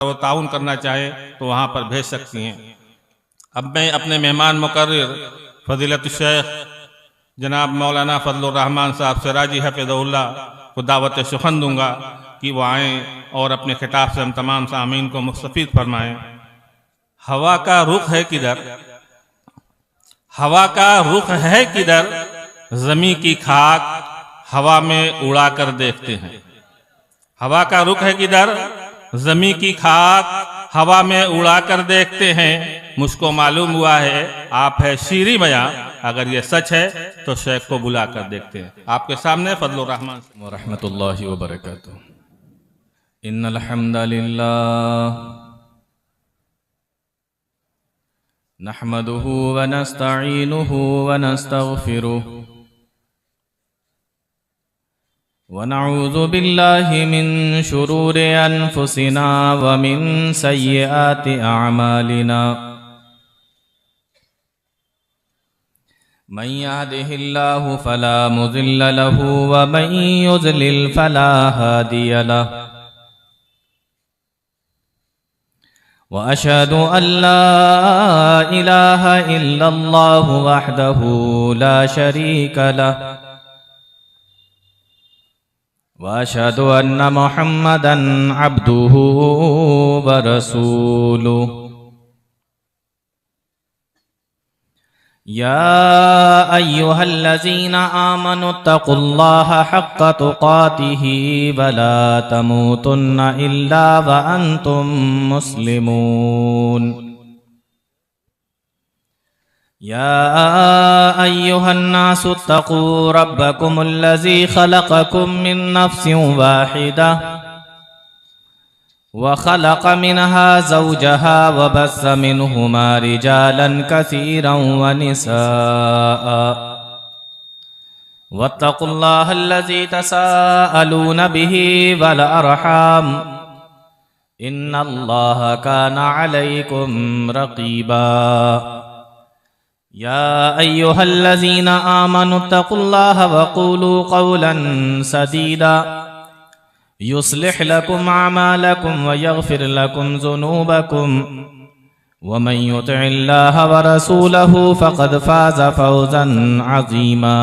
वो ताउन करना चाहे तो वहाँ पर भेज सकती हैं। अब मैं अपने मेहमान मुकर्रिर फजीलत शेख जनाब मौलाना फजलुर रहमान साहब सिराजी हफ़िज़हुल्लाह को दावत सुखन दूंगा कि वो आएँ और अपने खिताब से हम तमाम सामीन को मुस्तफ़ीद फरमाएँ। हवा का रुख है किधर, हवा का रुख है किधर, ज़मीं की खाक हवा में उड़ा कर देखते हैं। हवा का रुख है किधर, ज़मीं की खाक हवा में उड़ा कर देखते हैं। मुझको मालूम हुआ है आप है शीरी बयां, अगर ये सच है तो शेख को बुला कर देखते हैं। आपके सामने फजलुर रहमान व रहमतुल्लाहि व बरकातुहू। इन्नल हम्दलिल्लाह नहमदुहु व नस्तईनुहु व नस्तगफिरुहु व नऊज़ु बिल्लाहि मिन शुरूरि अनफुसिना व मिन सय्यिआति अअमालिना। मन यहदिहिल्लाहु फला मुज़िल्ल लहु व मन युज़लिल फला हादिय लहु। व अशहदु अल्ला इलाहा इल्लल्लाहु वहदहु ला शरीक लहु व अशहदु अन्न मुहम्मदन अब्दुहु व रसूलुहु। या अय्युहल्लज़ीना आमनुत्तक़ुल्लाह हक़्क़ तुक़ातिही व ला तमूतुन्न इल्ला व अंतुम मुस्लिमून। या अय्युहन्नासु इत्तक़ू रब्बकुमुल्लज़ी ख़लक़कुम मिन नफ़्सिन वाहिदा व ख़लक़ मिनहा ज़ौजहा व बस्स मिनहुमा रिजालन कसीरन व निसाअ वत्तक़ुल्लाहल्लज़ी तसाअलून बिही वल अर्हाम इन्नल्लाहा काना अलैकुम रक़ीबा। या अय्युहल्लज़ीना आमनुत्तक़ुल्लाह व क़ूलू क़ौलन सदीदा युस्लिह लकुम अमालकुम व यग़फिर लकुम ज़ुनूबकुम व मन युतिइल्लाह व रसूलहु फ़क़द फ़ाज़ फ़ौज़न अज़ीमा।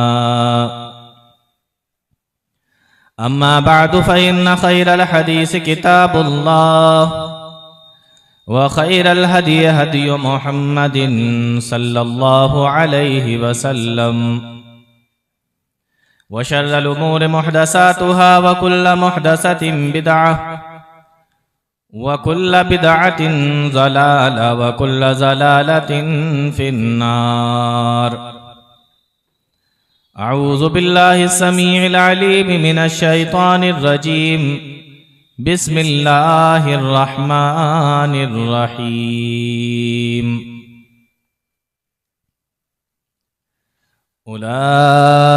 अम्मा बअदु फ़इन्न ख़ैरल हदीस किताबुल्लाह व ख़ैरल हदी हदी मुहम्मदिन सल्लल्लाहु अलैहि वसल्लम व शर्रल उमूरि मुहदसातुहा व कुल्ल मुहदसतिन बिदअह व कुल्ल बिदअतिन ज़लाला व कुल्ल ज़लालतिन फिन्नार। अऊज़ु बिल्लाहि समीइल अलीम मिनश शैतानिर रजीम। बिस्मिल्लाहिर रहमानिर रहीम।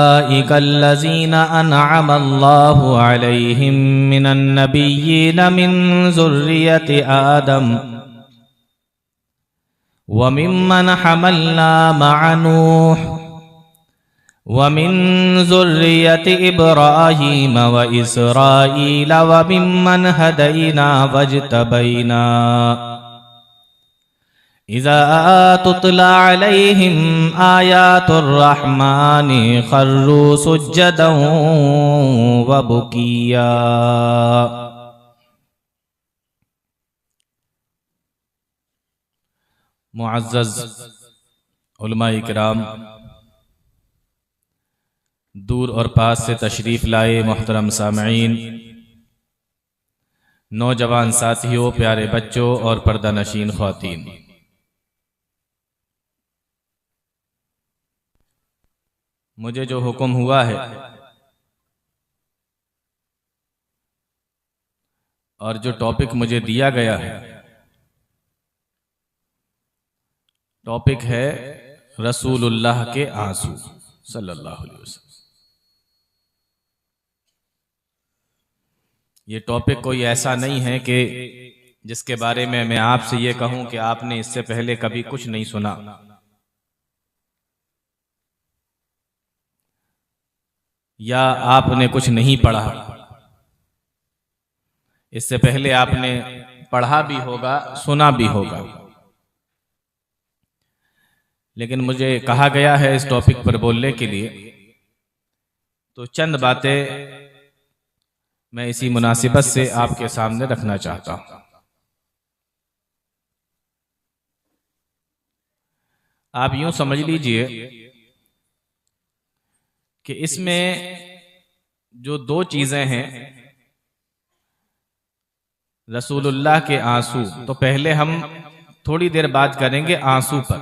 उलाइकल्लज़ीना अनअमल्लाहु अलैहिम मिनन नबिय्यीन मिन ज़ुर्रिय्यति आदम व मिम्मन हमलना मअ नूह व मिन ज़ुर्रिय्यति इब्राहीम व इसराईल व मिम्मन हदैना वज्तबैना। इज़ा तुतला अलैहिम आयातुर रहमानि खर्रू सुज्जदन व बुकिया। मुअज़्ज़ज़ उलमाए किराम, दूर और पास से तशरीफ़ लाए मोहतरम सामईन, नौजवान साथियों, प्यारे बच्चों और पर्दा नशीन ख्वातीन, मुझे जो हुक्म हुआ है और जो टॉपिक मुझे दिया गया है, टॉपिक है रसूलुल्लाह के आंसू सल्लल्लाहु अलैहि वसल्लम। ये टॉपिक कोई ऐसा नहीं है कि जिसके बारे में मैं आपसे ये कहूं कि आपने इससे पहले कभी कुछ नहीं सुना। या आपने कुछ नहीं पढ़ा, इससे पहले आपने पढ़ा भी होगा, सुना भी होगा, लेकिन मुझे कहा गया है इस टॉपिक पर बोलने के लिए, तो चंद बातें मैं इसी मुनासिबत से आपके सामने रखना चाहता हूं। आप यूं समझ लीजिए कि इसमें जो दो चीजें हैं, रसूलुल्लाह के आंसू, तो पहले हम थोड़ी देर बात करेंगे आंसू पर,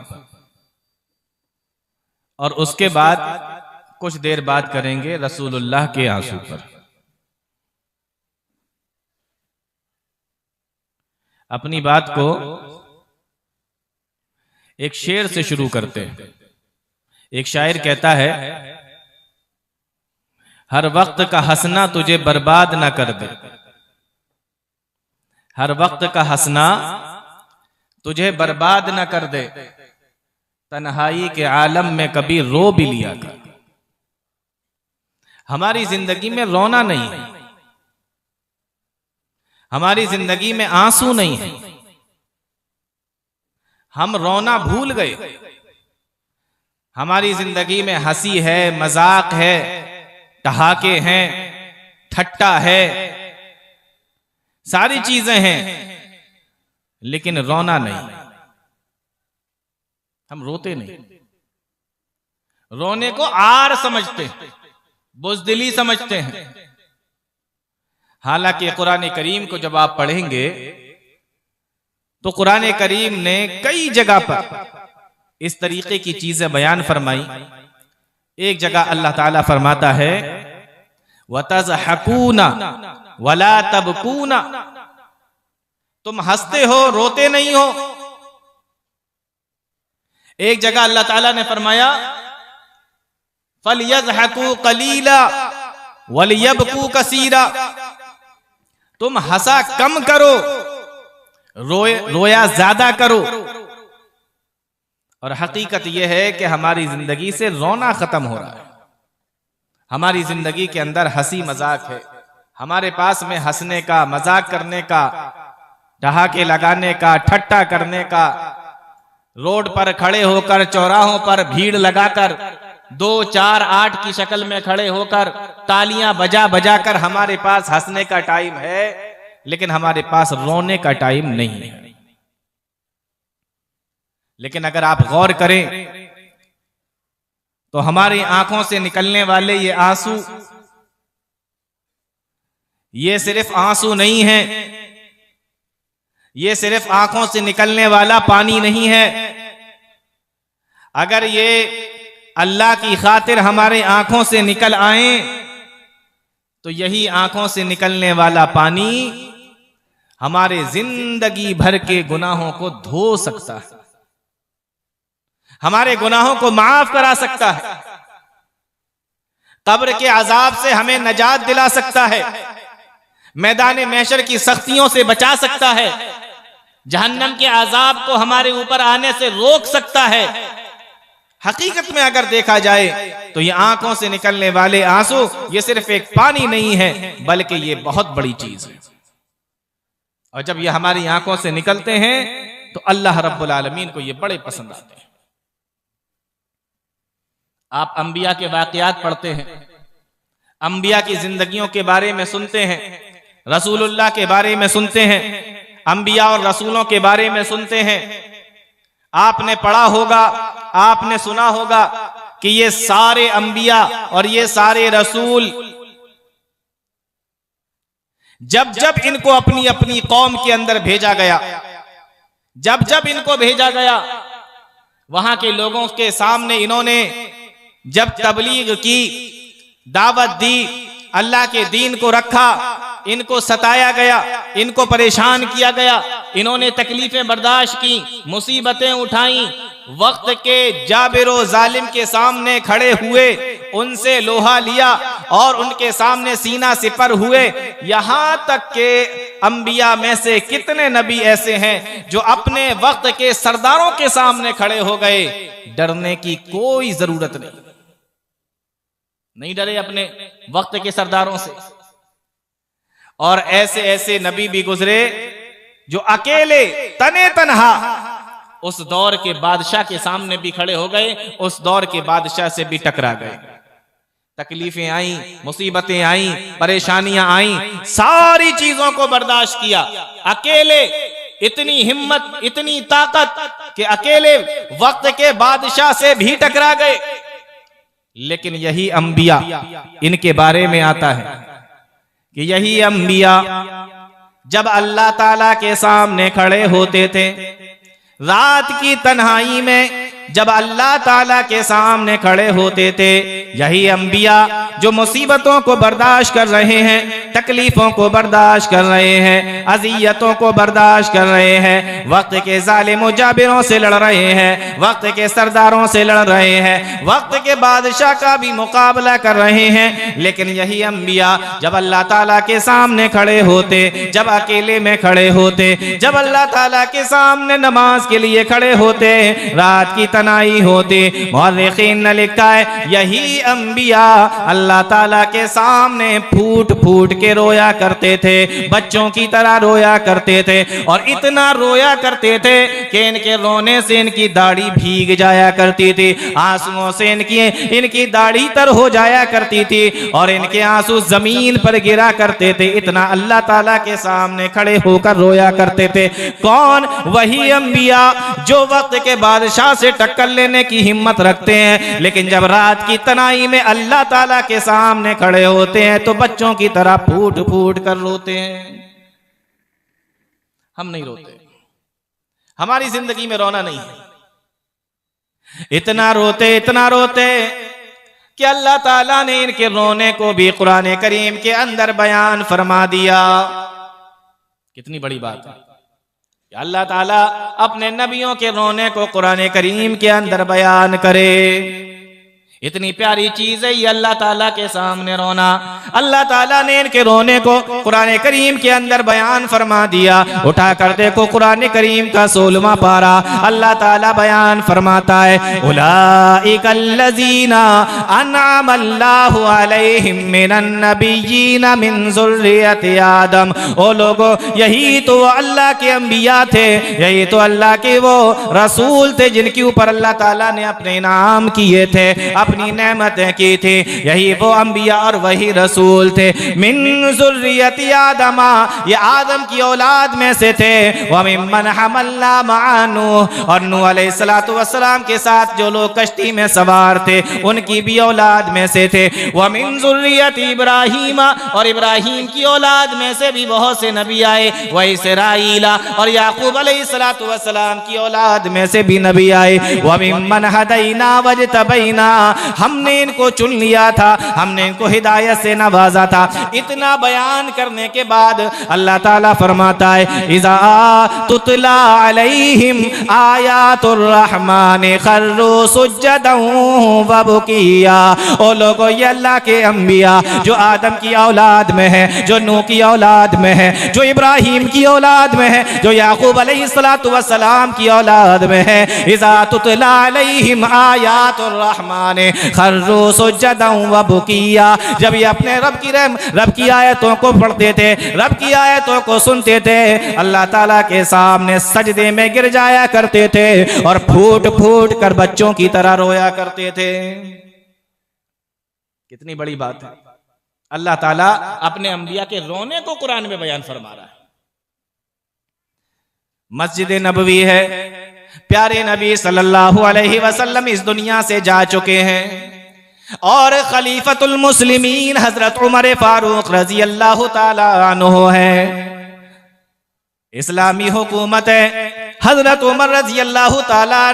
और उसके बाद कुछ देर बात करेंगे रसूलुल्लाह के आंसू पर। अपनी बात को एक शेर से शुरू करते हैं। एक शायर कहता है, हर वक्त का हंसना तुझे बर्बाद ना कर दे, हर वक्त का हंसना तुझे बर्बाद ना कर दे, तन्हाई के आलम में कभी रो भी लिया कर। हमारी जिंदगी में रोना नहीं है, हमारी जिंदगी में आंसू नहीं है, हम रोना भूल गए। हमारी जिंदगी में हंसी है, मजाक है, ठहाके हैं, ठट्टा है, सारी चीजें हैं, लेकिन रोना नहीं। हम रोते नहीं, रोने को आर समझते हैं, बुज़दिली समझते हैं। हालांकि कुरान करीम को जब आप पढ़ेंगे तो कुरान करीम ने कई जगह पर इस तरीके की चीजें बयान फरमाई। एक जगह अल्लाह ताला फरमाता है, वतज़हकूना वला तबकूना, तुम हंसते हो रोते नहीं हो। एक जगह अल्लाह ताला ने फरमाया, फलयज़हकू कलीला वलयबकू कसीरा, तुम हंसा कम करो, रोया ज्यादा करो। और हकीकत यह है कि हमारी जिंदगी से रोना खत्म हो रहा है। हमारी जिंदगी के अंदर हंसी मजाक है, हमारे पास में हंसने का, मजाक करने का, ठहाके लगाने का, ठट्टा करने का, रोड पर खड़े होकर, चौराहों पर भीड़ लगाकर, 2, 4, 8 की शक्ल में खड़े होकर तालियां बजा बजा कर हमारे पास हंसने का टाइम है, लेकिन हमारे पास रोने का टाइम नहीं है। लेकिन अगर आप गौर करें तो हमारी आंखों से निकलने वाले ये आंसू, ये सिर्फ आंसू नहीं है, ये सिर्फ आंखों से निकलने वाला पानी नहीं है। अगर ये अल्लाह की खातिर हमारे आंखों से निकल आए तो यही आंखों से निकलने वाला पानी हमारे जिंदगी भर के गुनाहों को धो सकता है, हमारे गुनाहों को माफ करा सकता है, कब्र के अजाब से हमें नजात दिला सकता है, मैदान महशर की सख्तियों से बचा सकता है, जहन्नम के अजाब को हमारे ऊपर आने से रोक सकता है। हकीकत में अगर देखा जाए तो ये आंखों से निकलने वाले आंसू ये सिर्फ एक पानी नहीं है, बल्कि ये बहुत बड़ी चीज है। और जब ये हमारी आंखों से निकलते हैं तो अल्लाह रब्बुल आलमीन को ये बड़े पसंद आते हैं। आप अंबिया के वाकयात पढ़ते हैं, अंबिया की जिंदगियों के बारे में सुनते हैं, रसूलुल्लाह के बारे में सुनते हैं, अंबिया और रसूलों के बारे में सुनते हैं। आपने पढ़ा होगा, आपने सुना होगा कि ये सारे अंबिया और ये सारे रसूल जब जब इनको अपनी अपनी कौम के अंदर भेजा गया, जब जब इनको भेजा गया, वहां के लोगों के सामने इन्होंने जब तबलीग की, दावत दी, अल्लाह के दीन को रखा, इनको सताया गया, इनको परेशान किया गया, इन्होंने तकलीफें बर्दाश्त की, मुसीबतें उठाई, वक्त के जाबिरो जालिम के सामने खड़े हुए, उनसे लोहा लिया और उनके सामने सीना सिपर हुए। यहां तक के अंबिया में से कितने नबी ऐसे हैं जो अपने वक्त के सरदारों के सामने खड़े हो गए, डरने की कोई जरूरत नहीं डरे अपने वक्त के सरदारों से। और ऐसे ऐसे नबी भी गुजरे जो अकेले तने तनहा उस दौर के बादशाह के सामने भी खड़े हो गए, उस दौर के बादशाह से भी टकरा गए। तकलीफें आई, मुसीबतें आई, परेशानियां आई, सारी चीजों को बर्दाश्त किया। अकेले इतनी हिम्मत, इतनी ताकत कि अकेले वक्त के बादशाह से भी टकरा गए। लेकिन यही अंबिया, इनके बारे में आता है कि यही अंबिया जब अल्लाह ताला के सामने खड़े होते थे रात की तन्हाई में, जब अल्लाह ताला के सामने खड़े होते थे, यही अंबिया जो मुसीबतों को बर्दाश्त कर रहे हैं, तकलीफों को बर्दाश्त कर रहे हैं, अजियतों को बर्दाश्त कर रहे हैं, वक्त के जालिम जाबिरों से लड़ रहे हैं, वक्त के सरदारों से लड़ रहे हैं, वक्त के बादशाह का भी मुकाबला कर रहे हैं। लेकिन यही अंबिया जब अल्लाह ताला के सामने खड़े होते, जब अकेले में खड़े होते, जब अल्लाह ताला के सामने नमाज के लिए खड़े होते, रात की तनाई होती, मुअर्रिखीन ने लिखा है यही अंबिया अल्लाह ताला के सामने फूट फूट के रोया करते थे, बच्चों की तरह रोया करते थे। और इतना रोया करते थे कि इनके रोने से इनकी दाढ़ी भीग जाया करती थी, आंसुओं से इनकी दाढ़ी तर हो जाया करती थी और इनके आंसू जमीन पर गिरा करते थे। इतना अल्लाह ताला के सामने खड़े होकर रोया करते थे। कौन? वही अंबिया जो वक्त के बादशाह से टक्कर लेने की हिम्मत रखते हैं, लेकिन जब रात की तनाई में अल्लाह ताला के सामने खड़े होते हैं तो बच्चों की तरह फूट फूट कर रोते हैं। हम नहीं रोते, हमारी जिंदगी में रोना नहीं है। इतना रोते कि अल्लाह ताला ने इनके रोने को भी कुरान करीम के अंदर बयान फरमा दिया। कितनी बड़ी बात है, अल्लाह ताला अपने नबियों के रोने को कुरान करीम के अंदर बयान करे। इतनी प्यारी चीज है ये अल्लाह ताला के सामने रोना। अल्लाह ताला ने इनके रोने को कुरान करीम के अंदर बयान फरमा दिया। उठा कर देखो कुरान करीम का 16वां पारा, अल्लाह ताला बयान फरमाता है उलाइकल्लज़ीना अनअमल्लाहु अलैहिम मिनन नबिय्यीना मिन ज़ुर्रियति आदम। ओ लोगो, यही तो अल्लाह के अंबिया थे, यही तो अल्लाह के वो रसूल थे जिनके ऊपर अल्लाह ताला ने अपने इनाम किए थे, अपनी नेमतें की थी। यही वो अंबिया और वही रसूल थे। मिन ज़ुर्रियति आदमा, ये आदम की औलाद में से थे। व मिम्मन हमलना मअ नूह, और नूह अलैहिस्सलातु वस्सलाम के साथ जो लोग कश्ती में सवार थे उनकी भी औलाद में से थे। व मिन ज़ुर्रियति इब्राहीम, और इब्राहीम की औलाद में से भी बहुत से नबी आए। व इसराईला, और याकूब अलैहिस्सलातु वस्सलाम की औलाद में से भी नबी आए। व मिम्मन हदैना वजतबैना, हमने इनको चुन लिया था, हमने इनको हिदायत से नवाजा था। इतना बयान करने के बाद अल्लाह ताला फरमाता है इज़ा तुतला अलैहिम आयातुर रहमान खर्रू सुज्जदन व बुकिया। ओ लोगो, ये अल्लाह के अंबिया जो आदम की औलाद में है, जो नूह की औलाद में है, जो इब्राहीम की औलाद में है, जो याकूब अलैहिस्सलातु वस्सलाम की औलाद में है, इज़ा तुतला अलैहिम आयातुर रहमान खर्रू सुज्जदन व बुकिया। जब ये अपने रब की आयतों को पढ़ते थे, रब की आयतों को सुनते थे, अल्लाह ताला के सामने सजदे में गिर जाया करते थे और फूट फूट कर बच्चों की तरह रोया करते थे। कितनी बड़ी बात है, अल्लाह ताला अपने अंबिया के रोने को कुरान में बयान फरमा रहा है। मस्जिद नबवी है, प्यारे नबी सल्लल्लाहु अलैहि वसल्लम इस दुनिया से जा चुके हैं और खलीफतुल मुस्लिमीन हजरत उमर फारूक रजी अल्लाह ताला अन्हु है। इस्लामी हुकूमत है, हजरत उमर रजी अल्लाह ताला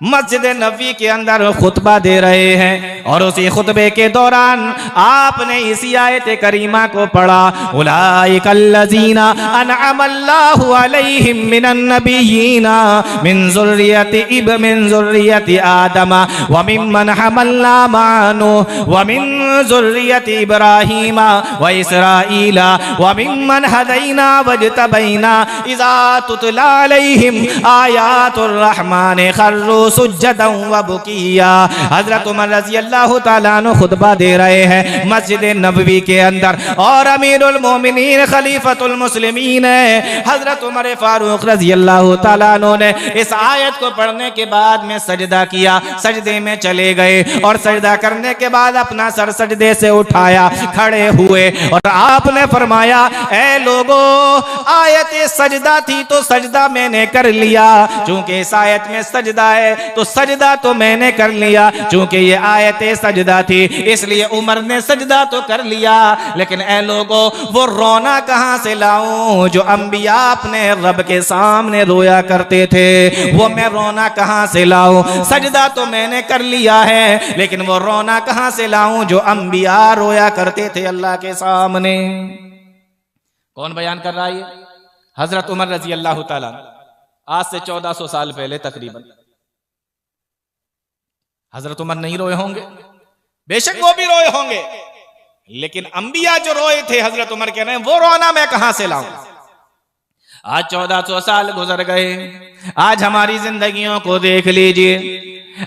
मस्जिद नबवी के अंदर खुतबा दे रहे हैं और उसी खुतबे के दौरान आपने इसी आयत करीमा को पढ़ा उलाइकल्लज़ीना अनअमल्लाहु अलैहिम मिनन नबिय्यीना मिन ज़ुर्रियति आदम व मिम्मन हमलना मअ नूह व मिन ज़ुर्रियति इब्राहीम व इसराईला व मिम्मन हदैना वजतबैना इज़ा तुतला अलैहिम आयातुर रहमान खर्रू सुज्जदन व बुकिया। हजरत उमर रजी अल्लाह ताला अन्हु खुतबा दे रहे हैं मस्जिद नबवी के अंदर, और अमीरुल मोमिनीन खलीफतुल मुस्लिमीन है हजरत उमर फारूक रजी अल्लाह ताला अन्हु ने इस आयत को पढ़ने के बाद में सजदा किया, सजदे में चले गए और सजदा करने के बाद अपना सर सजदे से उठाया, खड़े हुए और आपने फरमाया, ऐ लोगों, आयत सजदा थी तो सजदा मैंने कर लिया, चूंकि इस आयत में सजदा है तो सजदा तो मैंने कर लिया, चूंकि ये आयत सजदा थी इसलिए उमर ने सजदा तो कर लिया, लेकिन ऐ लोगों, वो रोना कहां से लाऊं जो अंबिया अपने रब के सामने रोया करते थे, वो मैं रोना कहां से लाऊं? सजदा तो मैंने कर लिया है, लेकिन वो रोना कहां से लाऊं जो अंबिया रोया करते थे अल्लाह के सामने। कौन बयान कर रहा है? हजरत उमर रजी अल्लाह ताला, आज से 1400 साल पहले तकरीबन। हजरत उमर नहीं रोए होंगे, बेशक वो भी रोए होंगे, लेकिन अंबिया जो रोए थे हजरत उमर कह रहे हैं वो रोना मैं कहां से लाऊं? आज 1400 साल गुजर गए, आज हमारी जिंदगियों को देख लीजिए।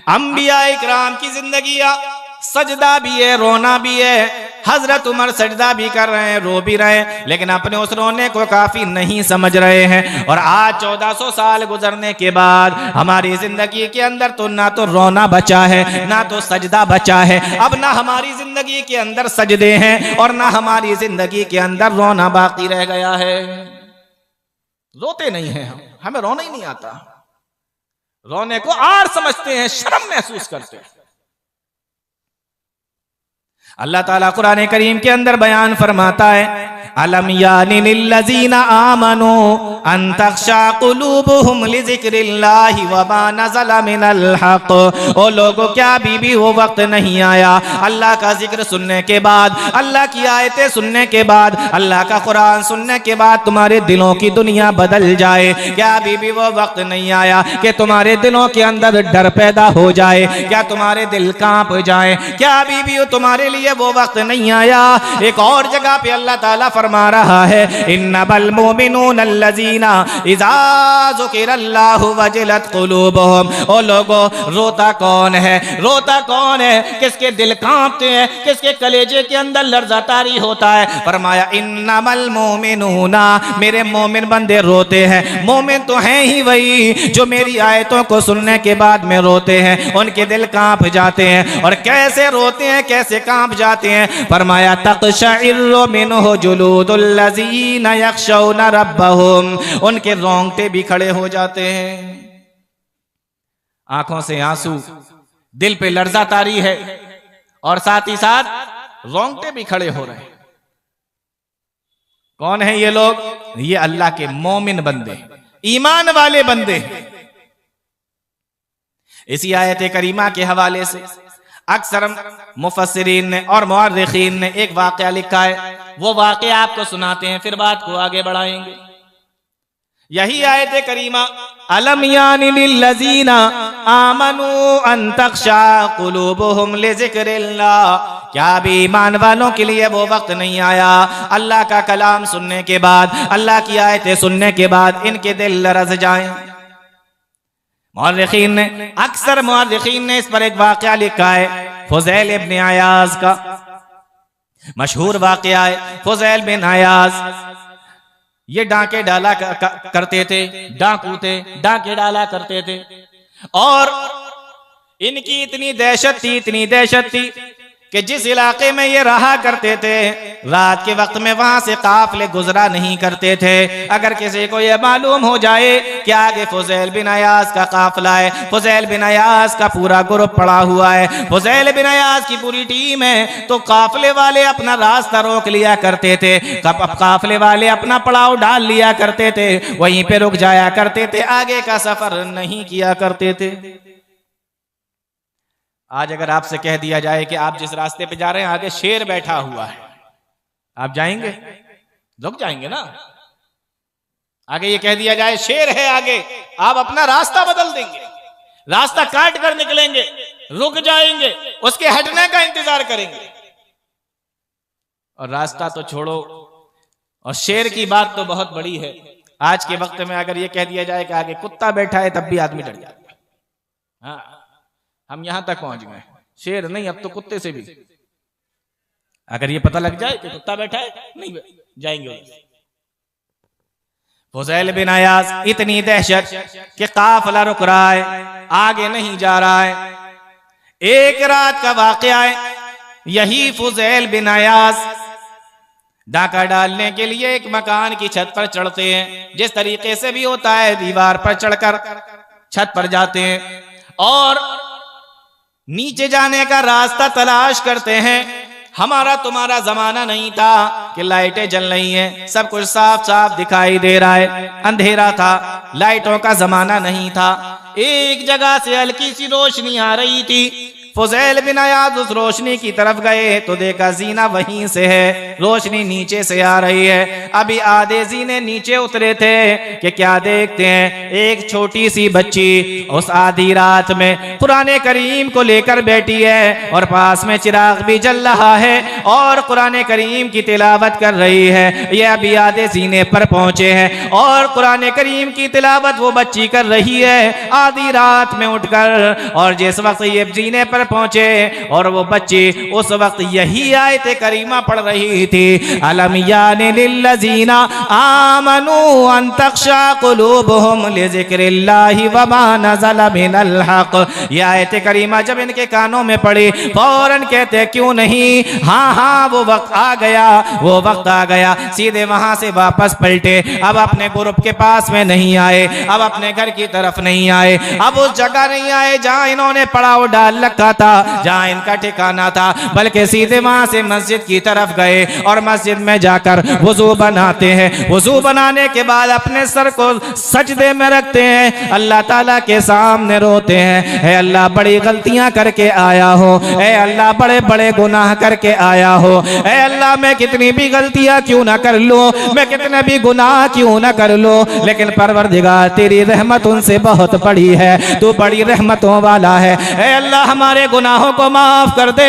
अंबिया इकराम की जिंदगियां, सजदा भी है, रोना भी है। हजरत उमर सजदा भी कर रहे हैं, रो भी रहे हैं, लेकिन अपने उस रोने को काफी नहीं समझ रहे हैं। और आज 1400 साल गुजरने के बाद हमारी जिंदगी के अंदर तो ना तो रोना बचा है, ना तो सजदा बचा है। अब ना हमारी जिंदगी के अंदर सजदे हैं और ना हमारी जिंदगी के अंदर रोना बाकी रह गया है। रोते नहीं हैं हम, हमें रोना ही नहीं आता, रोने को आर समझते हैं, शर्म महसूस करते हैं। अल्लाह ताला कुरान करीम के अंदर बयान फरमाता है, अलम यानी लिल्लज़ीना आमनू अन तख्शा कुलूबुहुम लिज़िक्रिल्लाहि व मा नज़ला मिनल हक़। ओ लोगों, क्या बीबी वो वक्त नहीं आया अल्लाह का जिक्र सुनने के बाद, अल्लाह की आयतें सुनने के बाद, अल्लाह का कुरान सुनने के बाद तुम्हारे दिलों की दुनिया बदल जाए? क्या बीबी वो वक्त नहीं आया कि तुम्हारे दिलों के अंदर डर पैदा हो जाए? क्या तुम्हारे दिल कांप जाए? क्या बीबी तुम्हारे लिए वो वक्त नहीं आया? एक और जगह पे अल्लाह ताला फरमा रहा है, इन्नमल मुमिनूना अल्लज़ीना इज़ा ज़ुकिरल्लाहु वजिलत क़ुलूबुहुम। ओ लोगों, रोता कौन है? रोता कौन है? किसके दिल कांपते हैं? किसके कलेजे के अंदर लर्ज़ातारी होता है? फरमाया, इन्नमल मुमिनूना, मेरे मोमिन बंदे रोते हैं। मोमिन तो हैं ही वही जो मेरी आयतों को सुनने के बाद में रोते हैं, उनके दिल कांप जाते हैं। और कैसे रोते हैं, कैसे कांप जाते हैं? फरमाया, तक़शइर्रु मिन्हु जुलूदुल्लज़ीना यख़शौना रब्बहुम, उनके रोंगटे भी खड़े हो जाते हैं, आंखों से आंसू, दिल पे लर्जा तारी है और साथ ही साथ रोंगटे भी खड़े हो रहे हैं। कौन है ये लोग? ये अल्लाह के मोमिन बंदे, ईमान वाले बंदे। इसी आयत करीमा के हवाले से अक्सर मुफस्सिरीन ने और मुअर्रिखीन ने एक वाक़या लिखा है, वो वाक़या आपको सुनाते हैं, फिर बात को आगे बढ़ाएंगे। यही आयत करीमा, अलम यानी लिल्लज़ीना आमनू अन तख्शा कुलूबुहुम लिज़िक्रिल्लाह, क्या भी ईमान वालों के लिए वो वक्त नहीं आया अल्लाह का कलाम सुनने के बाद, अल्लाह की आयतें सुनने के बाद इनके दिल लरज़ जाएं? मुअर्रिखीन ने, अक्सर मुअर्रिखीन ने इस पर एक वाक़या लिखा है, फुज़ैल इब्न अयाज़ का मशहूर वाक़या है। फुज़ैल बिन अयाज़ ये डांके डाला करते थे, डाकू थे, डांके डाला करते थे, और इनकी इतनी दहशत थी कि जिस इलाके में ये रहा करते थे, रात के वक्त में वहां से काफिले गुजरा नहीं करते थे। अगर किसी को ये मालूम हो जाए कि आगे फुज़ैल बिन अयाज़ का काफिला है, फुज़ैल बिन अयाज़ का पूरा ग्रुप पड़ा हुआ है, फुज़ैल बिन अयाज़ की पूरी टीम है, तो काफिले वाले अपना रास्ता रोक लिया करते थे, काफिले वाले अपना पड़ाव डाल लिया करते थे, वहीं पे रुक जाया करते थे, आगे का सफर नहीं किया करते थे। आज अगर आपसे कह दिया जाए कि आप जिस रास्ते पे जा रहे हैं आगे शेर बैठा हुआ है, आप जाएंगे? रुक जाएंगे ना। आगे ये कह दिया जाए शेर है आगे, आप अपना रास्ता बदल देंगे, रास्ता काट कर निकलेंगे, रुक जाएंगे, उसके हटने का इंतजार करेंगे। और रास्ता तो छोड़ो, और शेर की बात तो बहुत बड़ी है। आज के वक्त में अगर ये कह दिया जाए कि आगे कुत्ता बैठा है तब भी आदमी डर जाता है। हाँ, हम यहां तक पहुंच गए, शेर नहीं अब तो कुत्ते से भी। अगर ये पता लग जाए कि कुत्ता बैठा है, नहीं जाएंगे उधर। फुज़ैल बिन अयाज़, इतनी दहशत कि काफिला रुक रहा है, आगे नहीं जा रहा है। एक रात का वाकया है, यही फुज़ैल बिन अयाज़ डाका डालने के लिए एक मकान की छत पर चढ़ते हैं। जिस तरीके से भी होता है, दीवार पर चढ़कर छत पर जाते हैं और नीचे जाने का रास्ता तलाश करते हैं। हमारा तुम्हारा जमाना नहीं था कि लाइटें जल रही हैं, सब कुछ साफ साफ दिखाई दे रहा है। अंधेरा था, लाइटों का जमाना नहीं था। एक जगह से हल्की सी रोशनी आ रही थी। फुज़ैल बिन अयाज़ उस रोशनी की तरफ गए तो देखा जीना वहीं से है, रोशनी नीचे से आ रही है। अभी आधे जीने नीचे उतरे थे कि क्या देखते हैं, एक छोटी सी बच्ची उस आधी रात में कुरान करीम को लेकर बैठी है और पास में चिराग भी जल रहा है और कुरान करीम की तिलावत कर रही है। ये अभी आधे जीने पर पहुंचे हैं और कुरान करीम की तिलावत वो बच्ची कर रही है आधी रात में उठकर। और जिस वक्त ये जीने पर पहुंचे और वो बच्ची उस वक्त यही आयत करीमा पढ़ रही थी, अलम यानि लिल्लज़ीना आमनू अन तख्शा कुलूबुहुम लिज़िक्रिल्लाहि वमा नज़ल मिनल हक़। यह आयत करीमा जब इनके कानों में पड़ी, फौरन कहते क्यों नहीं, हाँ हाँ वो वक्त आ गया, वो वक्त आ गया। सीधे वहां से वापस पलटे। अब अपने ग्रुप के पास में नहीं आए, अब अपने घर की तरफ नहीं आए, अब उस जगह नहीं आए जहां इन्होंने पड़ाव डाल रखा था, जहां इनका ठिकाना था, बल्कि सीधे वहां से मस्जिद की तरफ गए और मस्जिद में जाकर वुजू बनाते हैं। वुजू बनाने के बाद अपने सर को सजदे में रखते हैं, अल्लाह ताला के सामने रोते हैं, हे अल्लाह बड़ी गलतियां करके आया हो, हे अल्लाह बड़े बड़े गुनाह करके आया हो, हे अल्लाह मैं कितनी भी गलतियां क्यों ना कर लूं, मैं कितने भी गुनाह क्यों ना कर लूं, लेकिन परवरदिगार तेरी रहमत उनसे बहुत बड़ी है, तू बड़ी रहमतों वाला है। हे अल्लाह हमारे गुनाहों को माफ कर दे,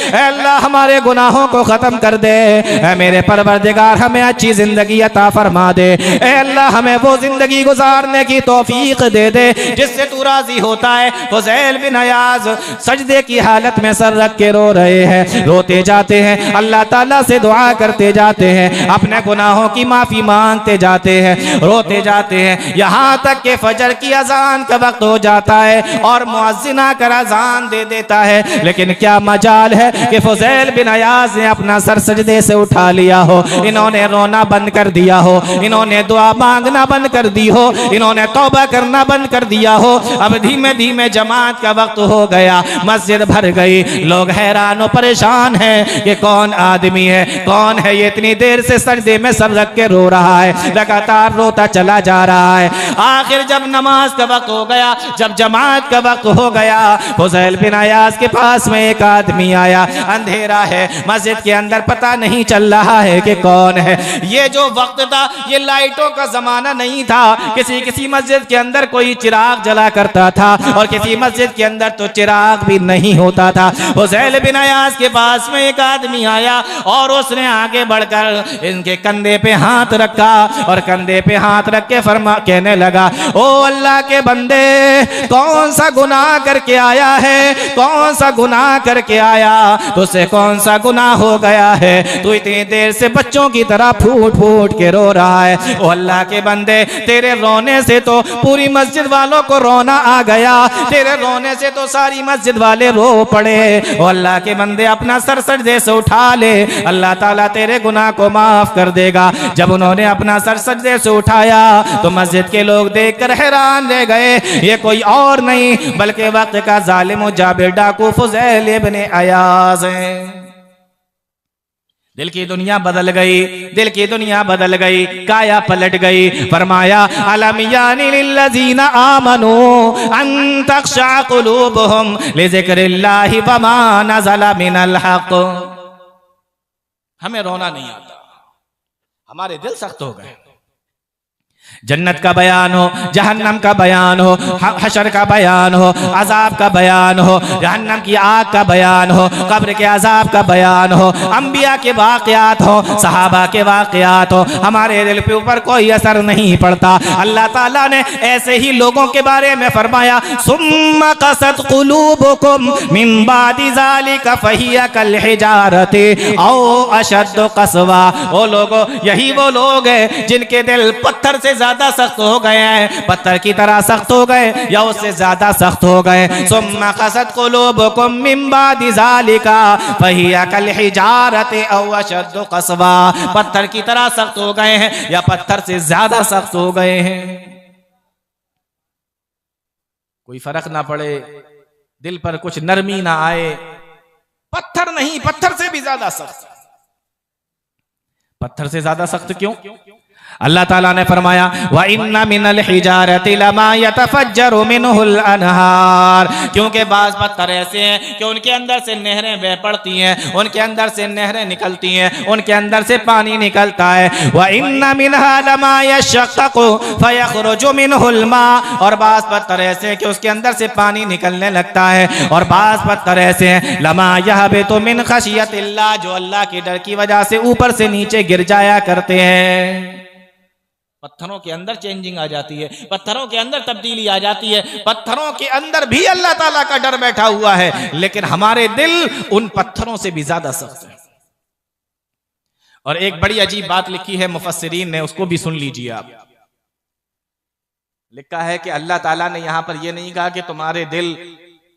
हे अल्लाह हमारे गुनाहों को खत्म कर दे, हे मेरे परवरदिगार हमें अच्छी जिंदगी अता फरमा दे, हे अल्लाह हमें वो जिंदगी गुजारने की तौफीक दे दे जिससे तू राजी होता है। फुज़ैल बिन अयाज़ सजदे की हालत में सर रख के रो रहे हैं, रोते जाते हैं, अल्लाह ताला से दुआ करते जाते हैं, अपने गुनाहों की माफी मांगते जाते हैं, रोते जाते हैं, यहाँ तक के फजर की अजान का वक्त हो जाता है और मुअज्जिन आकर अजान दे देता है। लेकिन क्या मजाल है कि फुज़ैल बिन अयाज़ ने अपना सर सजदे से उठा लिया हो, इन्होंने रोना बंद कर दिया हो, इन्होंने दुआ मांगना बंद कर दी हो, इन्होंने तौबा करना बंद कर दिया हो। अब धीमे धीमे जमात का वक्त हो गया, मस्जिद भर गई, लोग हैरान और परेशान हैं कि कौन आदमी है, कौन है ये इतनी देर से सजदे में सर रख के रो रहा है, लगातार रोता चला जा रहा है। आखिर जब नमाज का वक्त हो गया, जब जमात का वक्त हो गया, फुज़ैल बिन अयाज़ के पास में एक आदमी आया। अंधेरा है, मस्जिद के अंदर पता नहीं चल रहा है कि कौन है। ये जो वक्त था, ये लाइटों का जमाना नहीं था, किसी किसी मस्जिद के अंदर कोई चिराग जला करता था और किसी मस्जिद के अंदर तो चिराग भी नहीं होता था। फुज़ैल बिन अयाज़ के पास में एक आदमी आया और उसने आगे बढ़कर इनके कंधे पे हाथ रखा और कंधे पे हाथ रख के कहने लगा, ओ अल्लाह के बंदे, कौन सा गुनाह करके आया है, कौन सा गुनाह करके आया, तुझसे कौन सा गुनाह हो गया है, तू इतनी देर से बच्चों की तरह फूट फूट के रो रहा है। ओ अल्लाह के बंदे, तेरे रोने से तो पूरी मस्जिद वालों को रोना आ गया, तेरे रोने से तो सारी मस्जिद वाले रो पड़े। ओ अल्लाह के बंदे, अपना सर सजदे से उठा ले, अल्लाह ताला तेरे गुनाह को माफ कर देगा। जब उन्होंने अपना सर सजदे से उठाया तो मस्जिद के लोग देखकर हैरान रह गए, ये कोई और नहीं बल्कि वक्त का जालिम जाबिर डाकू फुज़ैल इब्न अयाज़ है। दिल की दुनिया बदल गई, दिल की दुनिया बदल गई, काया पलट गई। फरमाया, अलम यानि लिल्लज़ीना आमनू अन तख्शा कुलूबुहुम लिज़िक्रिल्लाहि वमा नज़ल मिनल हक़। हमें रोना नहीं आता, हमारे दिल सख्त हो गए। जन्नत का बयान हो, जहन्नम का बयान हो, हशर का बयान हो, अजाब का बयान हो, जहन्नम की आग का बयान हो, कब्र के अजाब का बयान हो, अंबिया के वाक़यात हो, सहाबा के वाक़यात हो, हमारे दिल पे ऊपर कोई असर नहीं पड़ता। अल्लाह ताला ने ऐसे ही लोगों के बारे में फरमाया, सुम्मा कसत कुलूबुकुम मिन बादि ज़ालिका फहिया कल हिजारति औ अशद्दु कसवा। वो लोगों, यही वो लोग हैं जिनके दिल पत्थर से ज्यादा सख्त हो गए हैं, पत्थर की तरह सख्त हो गए या उससे ज्यादा सख्त हो गए। सुम्मा कसत कुलूबुकुम मिन बादि ज़ालिका फहिया कल हिजारति औ अशद्दु कसवा। पत्थर की तरह सख्त हो गए हैं या पत्थर से ज्यादा सख्त हो गए हैं। कोई फर्क ना पड़े, दिल पर कुछ नरमी ना आए, पत्थर नहीं, पत्थर से भी ज्यादा सख्त। पत्थर से ज्यादा सख्त क्यों? अल्लाह ताला ने फरमाया, व इन्ना मिनल हिजारति लमा यतफज्जरु मिनहुल अनहार। क्योंकि बाज पत्थर ऐसे हैं कि उनके अंदर से नहरें बह पड़ती हैं, उनके अंदर से नहरें निकलती हैं, उनके अंदर से पानी निकलता है। व इन्ना मिनहा लमा यशक्कु फयखरुजु मिनहुल मा। और बाज पत्थर ऐसे हैं कि उसके अंदर से पानी निकलने लगता है। और बाज पत्थर ऐसे हैं लमा यहबितु मिन खशियतिल्लाह, जो अल्लाह के डर की वजह से ऊपर से नीचे गिर जाया करते हैं। पत्थरों के अंदर चेंजिंग आ जाती है, पत्थरों के अंदर तब्दीली आ जाती है, पत्थरों के अंदर भी अल्लाह ताला का डर बैठा हुआ है, लेकिन हमारे दिल उन पत्थरों से भी ज्यादा सख्त है। और एक बड़ी अजीब बात लिखी है मुफस्सिरीन ने, उसको भी सुन लीजिए आप। लिखा है कि अल्लाह ताला ने यहां पर यह नहीं कहा कि तुम्हारे दिल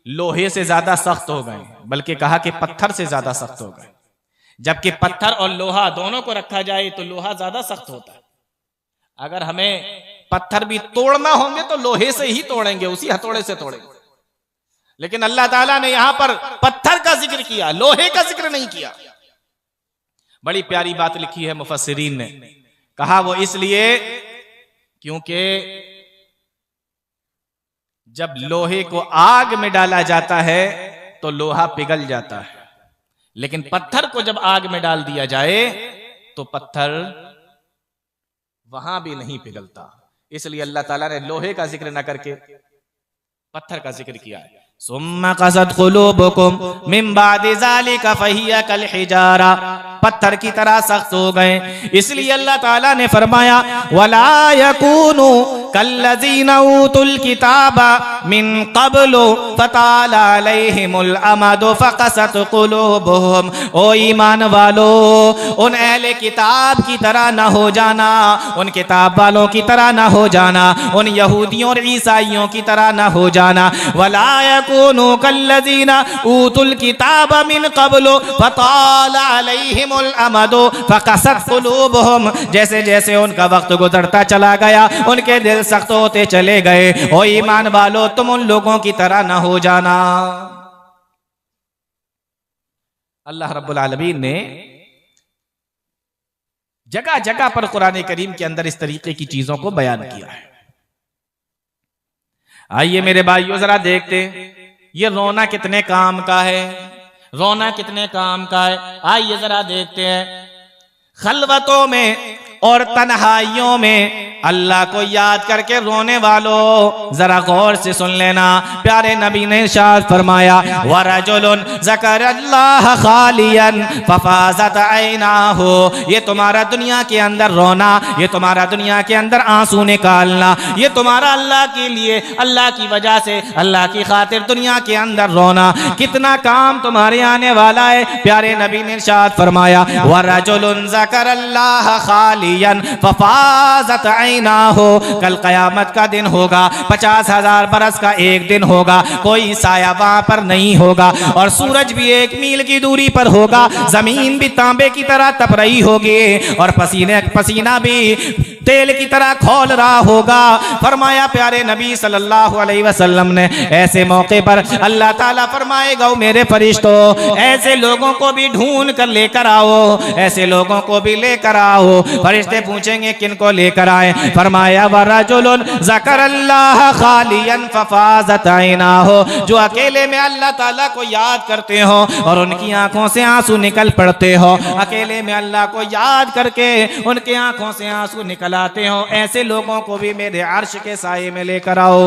लोहे से ज्यादा सख्त हो गए, बल्कि कहा कि पत्थर से ज्यादा सख्त हो गए। जबकि पत्थर और लोहा दोनों को रखा जाए तो लोहा ज्यादा सख्त होता है। अगर हमें पत्थर भी तोड़ना होंगे तो लोहे से ही तोड़ेंगे, उसी हथौड़े से तोड़ेंगे। लेकिन अल्लाह ताला ने यहां पर पत्थर का जिक्र किया, लोहे का जिक्र नहीं किया। बड़ी प्यारी बात लिखी है मुफस्सिरीन ने, कहा वो इसलिए क्योंकि जब लोहे को आग में डाला जाता है तो लोहा पिघल जाता है, लेकिन पत्थर को जब आग में डाल दिया जाए तो पत्थर वहां भी नहीं पिघलता। इसलिए अल्लाह ताला ने लोहे का जिक्र न करके पत्थर का जिक्र किया है। सुम्मा कसत कुलूबुकुम मिन बादि ज़ालिका फहिया कल हिजारा, पत्थर की तरह सख्त हो गए। इसलिए अल्लाह ताला ने फरमाया, वला यकूनु कल्लज़ीना ऊतुल किताबा मिन क़ब्लु फताला अलैहिमुल अमदु फ़क़सत क़ुलूबुहुम। ओ ईमान वालो, उन अहले किताब की तरह ना हो जाना, उन किताब वालों की तरह ना हो जाना, उन यहूदियों और ईसाइयों की तरह ना हो जाना। वला यकूनु कल्लज़ीना ऊतुल किताबा मिन क़ब्लु फताला अलैहिमुल अमदु फ़क़सत क़ुलूबुहुम। जैसे जैसे उनका वक्त गुजरता चला गया उनके दिल सख्त होते चले गए। ओ ईमान वालो, तुम उन लोगों की तरह ना हो जाना। अल्लाह रब्बुल आलमीन ने जगह जगह पर कुरान करीम के अंदर इस तरीके की चीजों को बयान किया है। आइए मेरे भाइयों जरा देखते ये रोना कितने काम का है, रोना कितने काम का है। आइए जरा देखते हैं, खलवतों में और तन्हाइयों में अल्लाह को याद करके रोने वालों जरा गौर से सुन लेना। प्यारे नबी ने इरशाद फरमाया, वरजुलुन ज़करल्लाह खालियन फफाज़त ऐनाहु। ये तुम्हारा दुनिया के अंदर रोना, ये तुम्हारा दुनिया के अंदर आंसू निकालना, ये तुम्हारा अल्लाह के लिए, अल्लाह की वजह से, अल्लाह की खातिर दुनिया के अंदर रोना, कितना काम तुम्हारे आने वाला है। प्यारे नबी ने इरशाद फरमाया, वरजुलुन ज़करल्लाह खालियन फफाज़त ऐनाहु। कल कयामत का दिन होगा, 50,000 बरस का एक दिन होगा, कोई साया वहां पर नहीं होगा और सूरज भी 1 मील की दूरी पर होगा, जमीन भी तांबे की तरह तप रही होगी और पसीना भी तेल की तरह खोल रहा होगा। फरमाया प्यारे नबी सल्लल्लाहु अलैहि वसल्लम ने, ऐसे मौके पर अल्लाह ताला फरमाएगा, मेरे फरिश्तों ऐसे लोगों को भी ढूंढ कर लेकर आओ, ऐसे लोगों को भी लेकर आओ। फरिश्ते पूछेंगे किनको लेकर आए? फरमाया वरजुलुन ज़करल्लाह खालियन फफाज़त ऐनाहु। जो अकेले में अल्लाह ताला को याद करते हो और उनकी आंखों से आंसू निकल पड़ते हो, अकेले में अल्लाह को याद करके उनके आंखों से आंसू निकल चलाते हो ऐसे लोगों को भी मेरे अर्श के साये में लेकर आओ।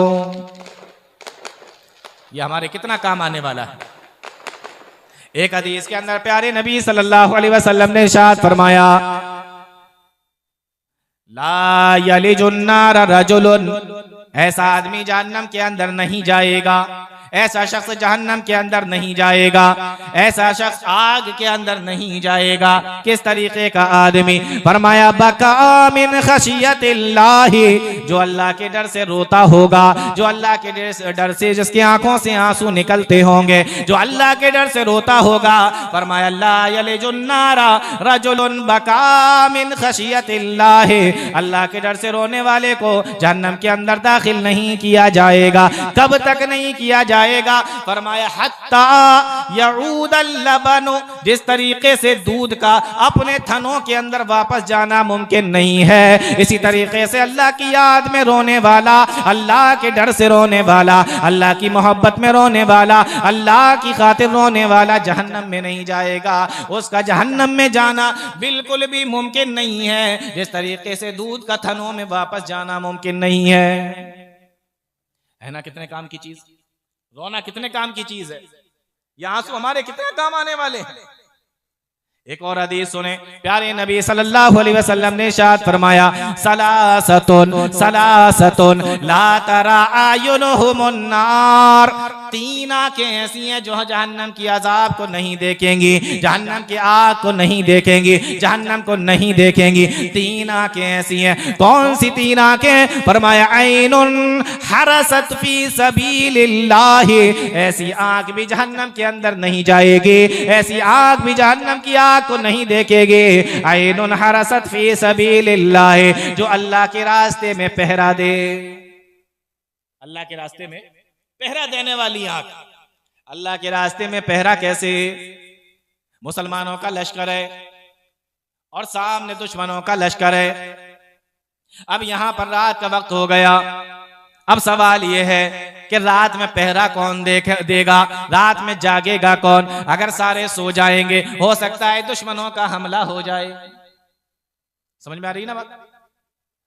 ये हमारे कितना काम आने वाला है। एक हदीस के अंदर प्यारे नबी सल्लल्लाहु अलैहि वसल्लम ने इरशाद फरमाया, ला यलिजुन्नार रजुलुन, ऐसा आदमी जहन्नम के अंदर नहीं जाएगा, ऐसा शख्स जहन्नम के अंदर नहीं जाएगा, ऐसा शख्स आग के अंदर नहीं जाएगा। किस तरीके का आदमी? फरमाया बका मिन खशियतिल्लाहि, जो अल्लाह के डर से रोता होगा, जो अल्लाह के डर से जिसकी आंखों से आंसू निकलते होंगे, जो अल्लाह के डर से रोता होगा। फरमाया ला यलिजुन्नारा रजुलुन बका मिन खशियतिल्लाहि, अल्लाह के डर से रोने वाले को जहन्नम के अंदर दाखिल नहीं किया जाएगा। कब तक नहीं किया जाएगा? फरमाया हत्ता यऊदल लबनु, जिस तरीके से दूध का अपने थनों के अंदर वापस जाना मुमकिन नहीं है, इसी तरीके से अल्लाह की याद में रोने वाला, अल्लाह के डर से रोने वाला, अल्लाह की मोहब्बत में रोने वाला, अल्लाह की खातिर रोने वाला जहन्नम में नहीं जाएगा। उसका जहन्नम में जाना बिल्कुल भी मुमकिन नहीं है, जिस तरीके से दूध का थनों में वापस जाना मुमकिन नहीं है ना। कितने काम की चीज, रोना कितने काम की चीज है, ये आंसू हमारे कितने काम आने वाले हैं। एक और हदीस सुने, प्यारे नबी सल्लल्लाहु अलैहि वसल्लम ने इरशाद फरमाया, सलासतुन सलासतुन ला तरा आयुनुहुमुन नार, तीन आंखें ऐसी हैं जो जहन्नम की अजाब को नहीं देखेंगी, जहन्नम की आग को नहीं देखेंगी, जहन्नम को नहीं देखेंगी। तीन आंखें ऐसी हैं। कौन सी तीन आंखें? फरमाया ऐनुन हरसत फी सबीलिल्लाह, ऐसी आंख भी जहन्नम के अंदर नहीं जाएगी, ऐसी आंख भी जहन्नम की आग को नहीं देखेगी। ऐनुन हरसत फी सबीलिल्लाह, जो अल्लाह के रास्ते में पहरा दे, अल्लाह के रास्ते में पहरा देने वाली आंख। अल्लाह के रास्ते में पहरा कैसे? मुसलमानों का लश्कर है और सामने दुश्मनों का लश्कर है। अब यहां पर रात का वक्त हो गया। अब सवाल यह है कि रात में पहरा कौन देगा, रात में जागेगा कौन? अगर सारे सो जाएंगे, हो सकता है दुश्मनों का हमला हो जाए। समझ में आ रही ना बात?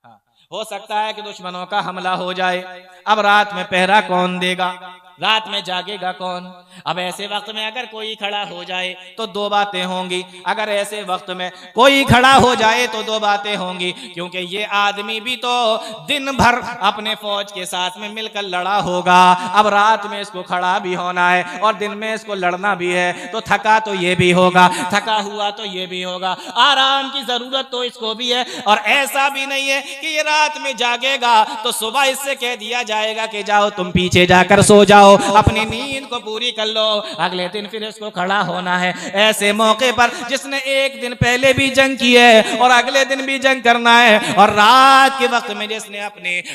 हाँ, हो सकता है कि दुश्मनों का हमला हो जाए। अब रात में पहरा कौन देगा, रात में जागेगा कौन? अब ऐसे वक्त में अगर कोई खड़ा हो जाए तो दो बातें होंगी। अगर ऐसे वक्त में कोई खड़ा हो जाए तो दो बातें होंगी, क्योंकि ये आदमी भी तो दिन भर अपने फौज के साथ में मिलकर लड़ा होगा। अब रात में इसको खड़ा भी होना है और दिन में इसको लड़ना भी है, तो थका तो ये भी होगा, थका हुआ तो ये भी होगा, आराम की जरूरत तो इसको भी है। और ऐसा भी नहीं है कि ये रात में जागेगा तो सुबह इससे कह दिया जाएगा कि जाओ तुम पीछे जाकर सो जाओ, अपनी नींद को पूरी कर लो, अगले दिन फिर इसको खड़ा होना है। ऐसे मौके पर जिसने एक दिन पहले भी जंग की है और अगले दिन भी जंग करना है, और रात के वक्त में जिसने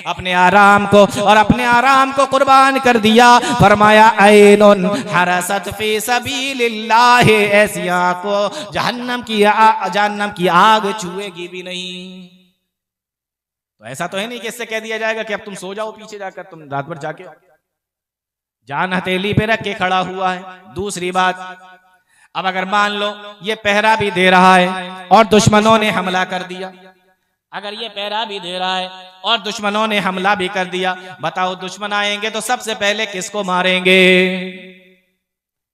अपने आराम को और अपने आराम को कुर्बान कर दिया, फरमाया ऐनुन हरसत फी सबीलिल्लाह, ऐसी आंख को जहन्नम की आग छुएगी भी नहीं। तो ऐसा तो है नहीं कि इससे कह दिया जाएगा कि अब तुम सो जाओ पीछे जाकर, तुम रात भर जाके जान हथेली पे रख के खड़ा हुआ है। दूसरी बात, अब अगर मान लो ये पहरा भी दे रहा है और दुश्मनों ने हमला कर दिया, अगर ये पहरा भी दे रहा है और दुश्मनों ने हमला भी कर दिया, बताओ दुश्मन आएंगे तो सबसे पहले किसको मारेंगे?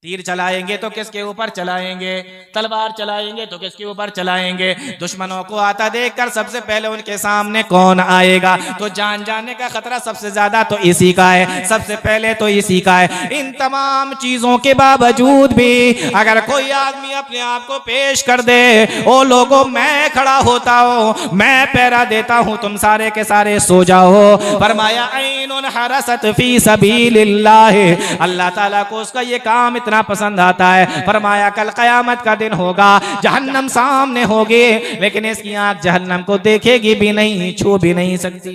तीर चलाएंगे तो किसके ऊपर चलाएंगे? तलवार चलाएंगे तो किसके ऊपर चलाएंगे? दुश्मनों को आता देखकर सबसे पहले उनके सामने कौन आएगा? तो जान जाने का खतरा सबसे ज्यादा तो इसी का है, सबसे पहले तो इसी का है। इन तमाम चीजों के बावजूद भी अगर कोई आदमी अपने आप को पेश कर दे, ओ लोगों मैं खड़ा होता हूँ, मैं पहरा देता हूँ, तुम सारे के सारे सो जाओ। फरमाया ऐनुन हरसत फी सबीलिल्लाह, अल्लाह ताला को उसका ये काम इतना पसंद आता है। फरमाया कल कयामत का दिन होगा, जहन्नम सामने होगी, लेकिन इसकी आंख जहन्नम को देखेगी भी नहीं, छू भी नहीं सकती।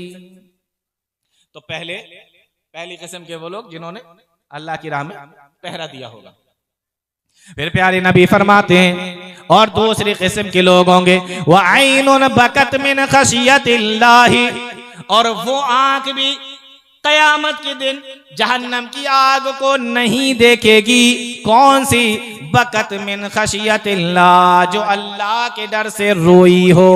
तो पहली किस्म के वो लोग जिन्होंने अल्लाह की राह में पहरा दिया होगा। फिर प्यारे नबी फरमाते हैं और दूसरी किस्म के लोग होंगे, वो ऐनुन बकत मिन खशियतिल्लाह, और वो आंख भी कयामत के दिन जहन्नम की आग को नहीं देखेगी। कौन सी? बकत मिन खशियतिल्लाह, जो अल्लाह के डर से रोई हो।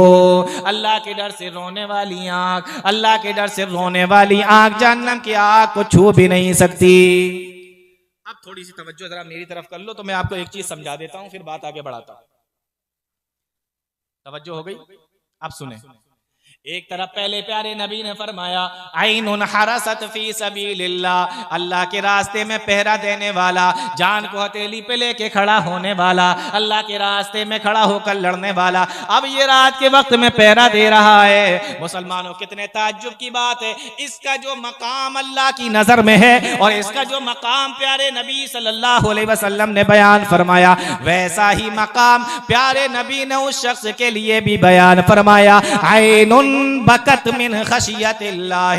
अल्लाह के डर से रोने वाली आंख, अल्लाह के डर से रोने वाली आंख जहन्नम की आग को छू भी नहीं सकती। अब थोड़ी सी तवज्जो जरा मेरी तरफ कर लो तो मैं आपको एक चीज समझा देता हूं, फिर बात आगे बढ़ाता हूं। तवज्जो हो गई? अब सुने। एक तरफ पहले प्यारे नबी ने फरमाया आइनुन हरसत फी सबीलिल्लाह, अल्लाह के रास्ते में पहरा देने वाला, जान को हथेली पे लेके खड़ा होने वाला, अल्लाह के रास्ते में खड़ा होकर लड़ने वाला। अब ये रात के वक्त में पहरा दे रहा है। मुसलमानों, कितने ताज्जुब की बात है, इसका जो मकाम अल्लाह की नजर में है और इसका जो मकाम प्यारे नबी सल्लल्लाहु अलैहि वसल्लम ने बयान फरमाया, वैसा ही मकाम प्यारे नबी ने उस शख्स के लिए भी बयान फरमाया। आइनुन बकत मिन खशियतिल्लाह,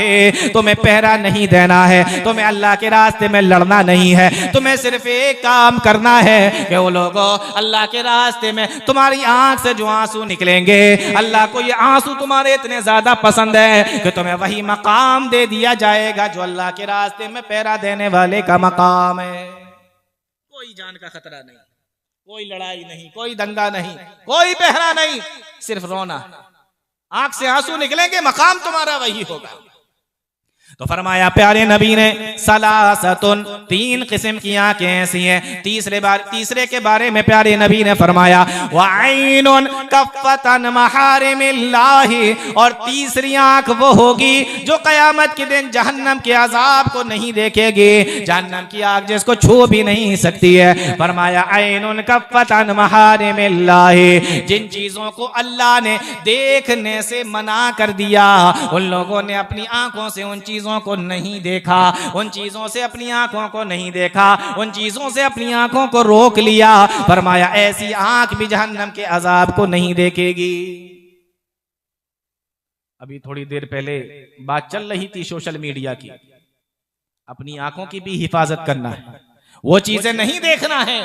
तुम्हें पहरा नहीं देना है, तुम्हें अल्लाह के रास्ते में लड़ना नहीं है, तुम्हें सिर्फ एक काम करना है कि वो लोगों अल्लाह के रास्ते में तुम्हारी आंख से जो आंसू निकलेंगे, अल्लाह को ये आंसू तुम्हारे इतने ज्यादा पसंद है कि तुम्हें वही मकाम दे दिया जाएगा जो अल्लाह के रास्ते में पहरा देने वाले का मकाम है। कोई जान का खतरा नहीं, कोई लड़ाई नहीं, कोई दंगा नहीं, कोई पहरा नहीं, सिर्फ रोना, आंख से आंसू निकलेंगे, मकाम तुम्हारा वही होगा। तो फरमाया प्यारे नबी ने सलासतुन, तीन किस्म की आंखें ऐसी हैं। तीसरे के बारे में प्यारे नबी ने फरमाया वआइनुन कफ़तन महारिमिल्लाहि, और तीसरी आंख वो होगी जो कयामत के दिन जहन्नम के अजाब को नहीं देखेगी, जहन्नम की आग जिसको छू भी नहीं सकती है। फरमाया आइनुन कफ़तन महारिमिल्लाहि, जिन चीजों को अल्लाह ने देखने से मना कर दिया, उन लोगों ने अपनी आंखों से उन चीजों को नहीं देखा, उन चीजों से अपनी आंखों को नहीं देखा, उन चीजों से अपनी आंखों को रोक लिया। फरमाया ऐसी आंख भी जहन्नम के अजाब को नहीं देखेगी। अभी थोड़ी देर पहले बात चल रही थी सोशल मीडिया की, अपनी आंखों की भी हिफाजत करना है, वो चीजें नहीं देखना है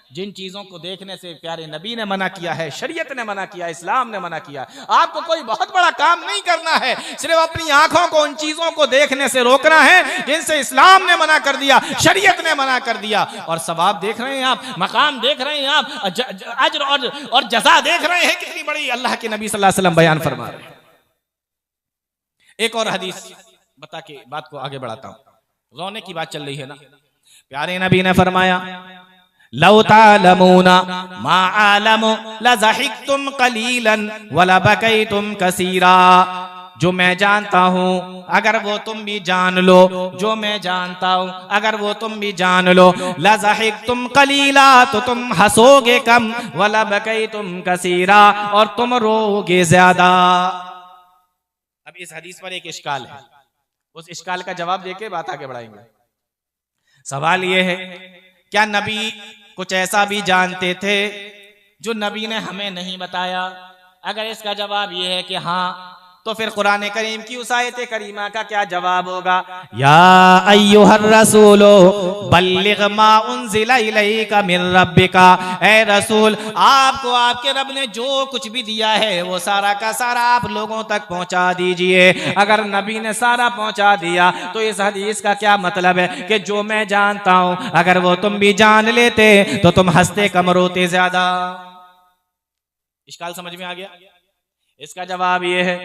जिन चीजों को देखने से प्यारे नबी ने मना किया है, शरीयत ने मना किया, इस्लाम ने मना किया। आपको कोई बहुत बड़ा काम नहीं करना है, सिर्फ अपनी आंखों को उन चीजों को देखने से रोकना है जिनसे इस्लाम ने मना कर दिया, शरीयत ने मना कर दिया। और सवाब देख रहे हैं आप, मकाम देख रहे हैं आप, अज्र और जज़ा देख रहे हैं कितनी बड़ी अल्लाह के नबी सल्लल्लाहु अलैहि वसल्लम बयान फरमा रहे हैं। एक और हदीस बता के बात को आगे बढ़ाता हूं। रोने की बात चल रही है ना, प्यारे नबी ने फरमाया लौ तालमूना मा आलमु लज़हिक्तुम कलीलन वला बकैतुम कसीरा, जो मैं जानता हूं अगर वो तुम भी जान लो, जो मैं जानता हूं अगर वो तुम भी जान लो, लज़हिक्तुम कलीला, तो तुम हंसोगे कम, वला बकैतुम कसीरा, और तुम रोगे ज्यादा। अब इस हदीस पर एक इश्काल है, उस इश्काल का जवाब देके बात आगे बढ़ाएंगे। सवाल ये है, क्या नबी कुछ ऐसा भी जानते थे जो नबी ने हमें नहीं बताया? अगर इसका जवाब यह है कि हाँ, तो फिर कुरान करीम की उस आयत करीमा का क्या जवाब होगा? या अय्युहर रसूलो बल्लिग मा उन्ज़िला इलैका मिन रब्बिका, ऐ रसूल आपको आपके रब ने जो कुछ भी दिया है वो सारा का सारा आप लोगों तक पहुंचा दीजिए। अगर नबी ने सारा पहुंचा दिया तो इस हदीस का क्या मतलब है कि जो मैं जानता हूं अगर वो तुम भी जान लेते तो तुम हंसते कम रोते ज्यादा। इश्काल समझ में आ गया? इसका जवाब यह है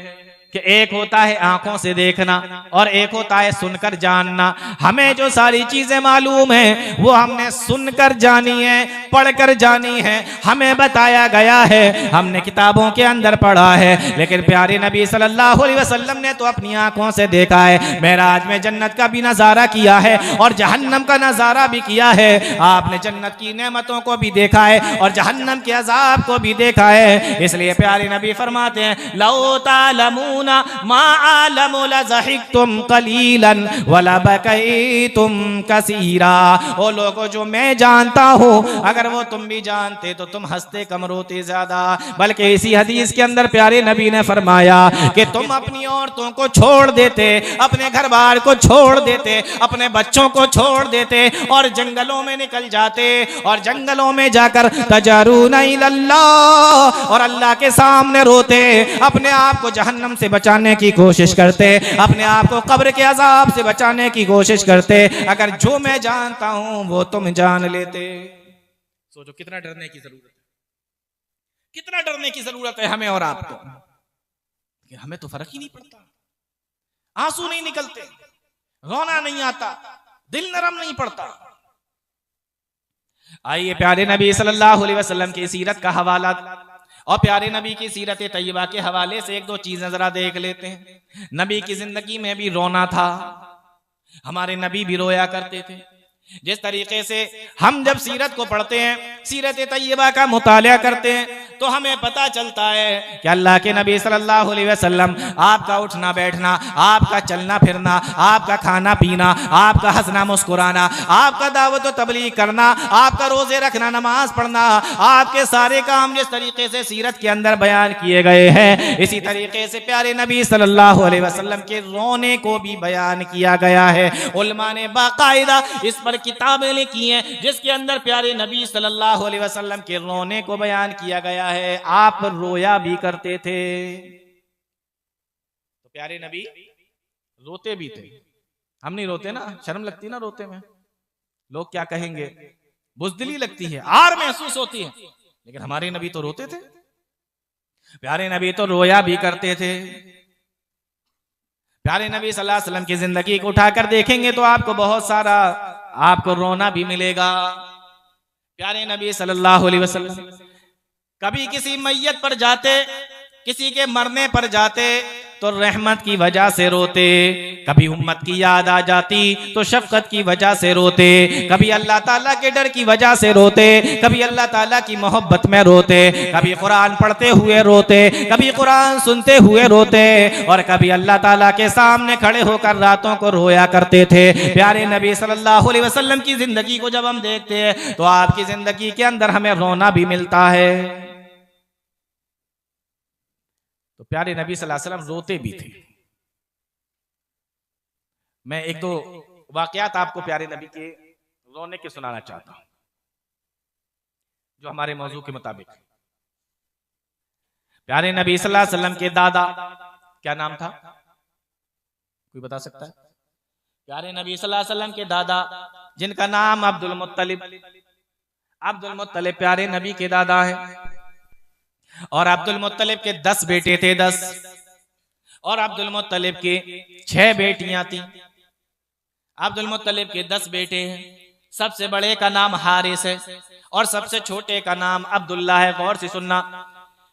कि एक होता है आंखों से देखना और एक होता है सुनकर जानना। हमें जो सारी चीजें मालूम है वो हमने सुनकर जानी है, पढ़कर जानी है, हमें बताया गया है, हमने किताबों के अंदर पढ़ा है। लेकिन प्यारे नबी सल्लल्लाहु अलैहि वसल्लम ने तो अपनी आंखों से देखा है। मेराज में जन्नत का भी नजारा किया है और जहन्नम का नजारा भी किया है। आपने जन्नत की नेमतों को भी देखा है और जहन्नम के अजाब को भी देखा है। इसलिए प्यारे नबी फरमाते हैं लौ तालमूना मा आलमु लज़हिक्तुम कलीलन वला बकैतुम कसीरा, ओ लोगों जो मैं जानता हूँ अगर वो तुम भी जानते तो तुम हंसते कम रोते ज्यादा। बल्कि इसी हदीस के अंदर प्यारे नबी ने फरमाया कि तुम अपनी औरतों को छोड़ देते, अपने घर बार को छोड़ देते, अपने बच्चों को छोड़ देते और जंगलों में निकल जाते और जंगलों में जाकर तजरून इलल्लाह, और अल्लाह के सामने रोते, अपने आप को जहन्नम से बचाने की कोशिश करते, अपने आप को कब्र के अजाब से बचाने की कोशिश करते। अगर जो मैं जानता हूं वो तुम जान लेते। सोचो कितना डरने की जरूरत है, कितना डरने की जरूरत है हमें और आपको। कि हमें तो फर्क ही नहीं पड़ता, आंसू नहीं निकलते, रोना नहीं आता, दिल नरम नहीं पड़ता। आइए प्यारे नबी सल्लल्लाहु अलैहि वसल्लम की सीरत का हवाला और प्यारे नबी की सीरत तैयबा के हवाले से एक दो चीजें जरा देख लेते हैं। नबी की जिंदगी में भी रोना था, हमारे नबी भी रोया करते थे। जिस तरीके से हम जब सीरत को पढ़ते हैं, सीरत तैयबा का मुताला करते हैं, तो हमें पता चलता है कि अल्लाह के नबी सल्लल्लाहु अलैहि वसल्लम आपका उठना बैठना, आपका चलना फिरना, आपका खाना पीना, आपका हंसना मुस्कुराना, आपका दावत व तबलीग करना, आपका रोजे रखना, नमाज पढ़ना, आपके सारे काम जिस तरीके से सीरत के अंदर बयान किए गए हैं, इसी तरीके से प्यारे नबी सल्लल्लाहु अलैहि वसल्लम के रोने को भी बयान किया गया है। उलमा ने बाकायदा इस पर किताबें लिखी हैं जिसके अंदर प्यारे नबी सल्लल्लाहु अलैहि वसल्लम के रोने को बयान किया गया है। आप रोया भी करते थे, तो प्यारे नबी रोते भी थे। हम नहीं रोते ना, शर्म लगती ना रोते में, लोग क्या कहेंगे, बुज़दिली लगती है, आर महसूस होती है। लेकिन हमारे नबी तो रोते थे, प्यारे नबी तो रोया भी करते थे। प्यारे नबी सल्लल्लाहु अलैहि वसल्लम की जिंदगी को उठाकर देखेंगे तो आपको बहुत सारा आपको रोना भी मिलेगा। प्यारे नबी सल्लल्लाहु अलैहि वसल्लम कभी किसी मैयत पर जाते, किसी के मरने पर जाते तो रहमत की वजह से रोते, कभी उम्मत की याद आ जाती तो शफकत की वजह से रोते, कभी अल्लाह ताला के डर की वजह से रोते, कभी अल्लाह ताला की मोहब्बत में रोते, कभी कुरान पढ़ते हुए रोते, कभी कुरान सुनते हुए रोते, और कभी अल्लाह ताला के सामने खड़े होकर रातों को रोया करते थे। प्यारे नबी सल्लल्लाहु अलैहि वसल्लम की जिंदगी को जब हम देखते हैं तो आपकी जिंदगी के अंदर हमें रोना भी मिलता है। तो प्यारे नबी सल्लल्लाहु अलैहि वसल्लम रोते भी थे। मैं एक दो वाकयात आपको प्यारे नबी के रोने के सुनाना चाहता हूं जो हमारे मौजू के मुताबिक। प्यारे नबी सल्लल्लाहु अलैहि वसल्लम के दादा, क्या नाम था, कोई बता सकता है? प्यारे नबी सल्लल्लाहु अलैहि वसल्लम के दादा जिनका नाम अब्दुल मुत्तलिब, अब्दुल मुत्तलिब प्यारे नबी के दादा हैं। और अब्दुल मुत्तलिब के 10 बेटे थे, 10, और अब्दुल मुत्तलिब की 6 बेटियां थी। अब्दुल मुत्तलिब के 10 बेटे हैं, सबसे बड़े का नाम हारिस है और सबसे छोटे का नाम अब्दुल्ला है। गौर से सुनना,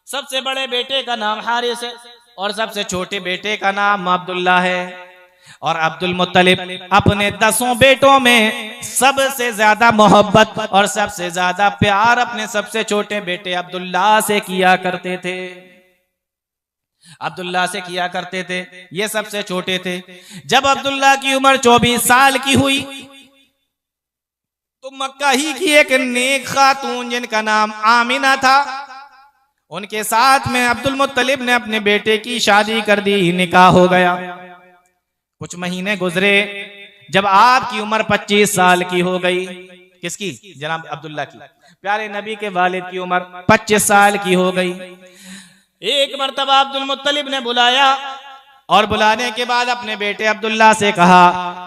सबसे बड़े बेटे का नाम हारिस है और सबसे छोटे बेटे का नाम अब्दुल्ला है। और अब्दुल मुत्तलिब अपने 10 बेटों में सबसे ज्यादा मोहब्बत और सबसे ज्यादा प्यार अपने सबसे छोटे बेटे अब्दुल्ला से किया करते थे, अब्दुल्ला से किया करते थे। ये सबसे छोटे थे। जब अब्दुल्ला की उम्र 24 साल की हुई तो मक्का ही की एक नेक खातून जिनका नाम आमिना था, उनके साथ में अब्दुल मुत्तलिब ने अपने बेटे की शादी कर दी, निकाह हो गया। कुछ महीने गुजरे, जब आपकी उम्र 25 साल की हो गई, किसकी? जनाब अब्दुल्ला की। प्यारे नबी के वालिद की उम्र 25 साल की हो गई। एक मर्तबा अब्दुल मुत्तलिब ने बुलाया और बुलाने के बाद अपने बेटे अब्दुल्ला से कहा,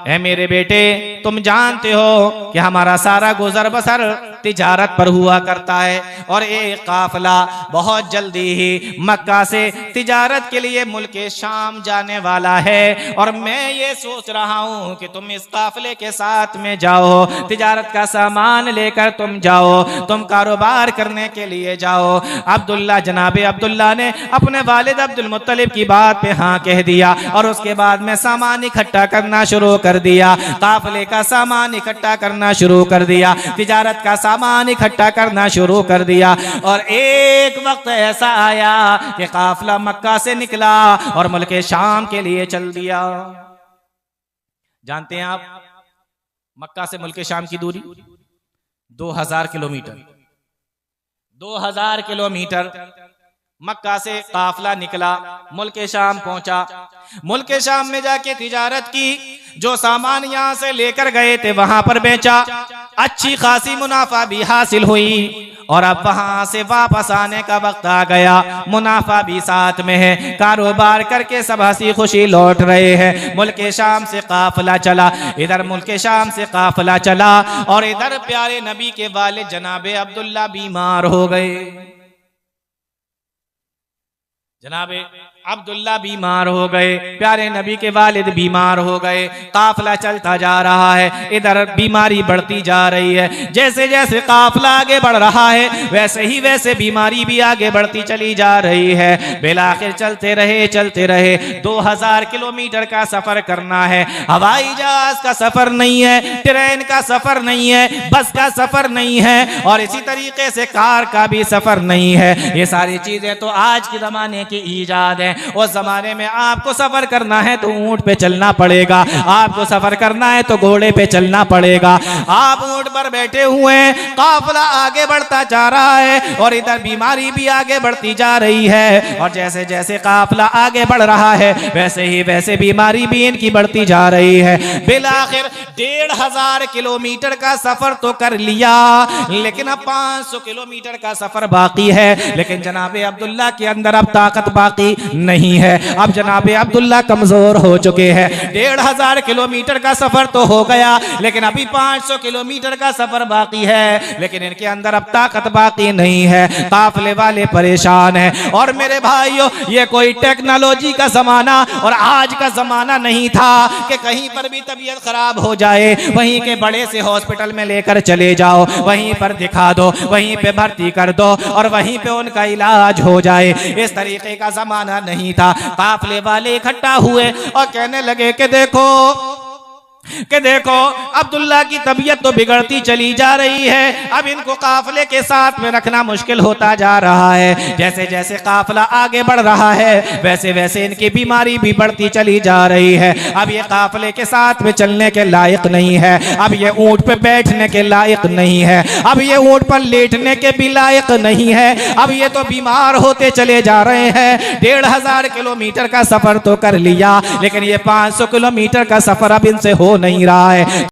ऐ मेरे बेटे, तुम जानते हो कि हमारा सारा गुजर बसर तिजारत पर हुआ करता है और एक काफिला बहुत जल्दी ही मक्का से तिजारत के लिए मुल्क शाम जाने वाला है और मैं ये सोच रहा हूँ कि तुम इस काफिले के साथ में जाओ, तिजारत का सामान लेकर तुम जाओ, तुम कारोबार करने के लिए जाओ। अब्दुल्ला, जनाबे अब्दुल्ला ने अपने वालिद अब्दुल मुत्तलिब की बात पे हाँ कह दिया और उसके बाद में सामान इकट्ठा करना शुरू कर दिया, काफिले का सामान इकट्ठा करना शुरू कर दिया, तिजारत का सामान इकट्ठा करना शुरू कर दिया। और एक वक्त ऐसा आया कि काफिला मक्का से निकला और मुल्क शाम के लिए चल दिया। जानते हैं आप मक्का से मुल्क शाम की दूरी 2000 किलोमीटर, 2000 किलोमीटर मक्का से काफिला निकला, मुल्क शाम पहुंचा। मुल्क शाम में जाके तिजारत की, जो सामान यहां से लेकर गए थे वहां पर बेचा। अच्छी खासी मुनाफा भी हासिल हुई और अब वहां से वापस आने का वक्त आ गया। मुनाफा भी साथ में है, कारोबार करके सब हंसी खुशी लौट रहे हैं। मुल्क शाम से काफिला चला, इधर मुल्क शाम से काफिला चला और इधर प्यारे नबी के वालिद जनाबे अब्दुल्ला बीमार हो गए। जनाबे अब्दुल्ला बीमार हो गए, प्यारे नबी के वालिद बीमार हो गए। काफिला चलता जा रहा है, इधर बीमारी बढ़ती जा रही है। जैसे जैसे काफिला आगे बढ़ रहा है वैसे बीमारी भी आगे बढ़ती चली जा रही है। बिलाखिर चलते रहे 2000 किलोमीटर का सफर करना है। हवाई जहाज का सफर नहीं है, ट्रेन का सफर नहीं है, बस का सफर नहीं है और इसी तरीके से कार का भी सफर नहीं है। ये सारी चीजें तो आज के जमाने की ईजाद है। उस जमाने में आपको सफर करना है तो ऊंट पे चलना पड़ेगा, आपको सफर करना है तो घोड़े पे चलना पड़ेगा। आप ऊंट पर बैठे हुए हैं, काफिला आगे बढ़ता जा रहा है और इधर बीमारी भी आगे बढ़ती जा रही है और जैसे जैसे काफिला आगे बढ़ रहा है वैसे बीमारी भी इनकी बढ़ती जा रही है। बिलाखिर 1500 किलोमीटर का सफर तो कर लिया, लेकिन अब 500 किलोमीटर का सफर बाकी है। लेकिन जनाबे अब्दुल्ला के अंदर अब ताकत बाकी नहीं है। अब जनाबे अब्दुल्ला कमजोर हो चुके हैं। 1500 किलोमीटर का सफर तो हो गया, लेकिन अभी 500 किलोमीटर का सफर बाकी है, लेकिन इनके अंदर अब ताकत बाकी नहीं है। काफिले वाले परेशान हैं। और मेरे भाइयों, ये कोई टेक्नोलॉजी का जमाना और आज का जमाना नहीं था कि कहीं पर भी तबीयत खराब हो जाए वहीं के बड़े से हॉस्पिटल में लेकर चले जाओ, वहीं पर दिखा दो, वहीं पे भर्ती कर दो और वहीं पे उनका इलाज हो जाए। इस तरीके का जमाना नहीं था। काफिले वाले इकट्ठा हुए और कहने लगे कि देखो अब्दुल्ला की तबीयत तो बिगड़ती चली जा रही है, अब इनको काफिले के साथ में रखना मुश्किल होता जा रहा है। जैसे जैसे काफिला आगे बढ़ रहा है वैसे इनकी बीमारी भी बढ़ती चली जा रही है। अब ये काफिले के साथ में चलने के लायक नहीं है, अब ये ऊंट पे बैठने के लायक नहीं है, अब ये ऊंट पर लेटने के भी लायक नहीं है। अब ये तो बीमार होते चले जा रहे हैं। 1500 किलोमीटर का सफर तो कर लिया, लेकिन ये 500 किलोमीटर का सफर अब इनसे हो नहीं रहा है।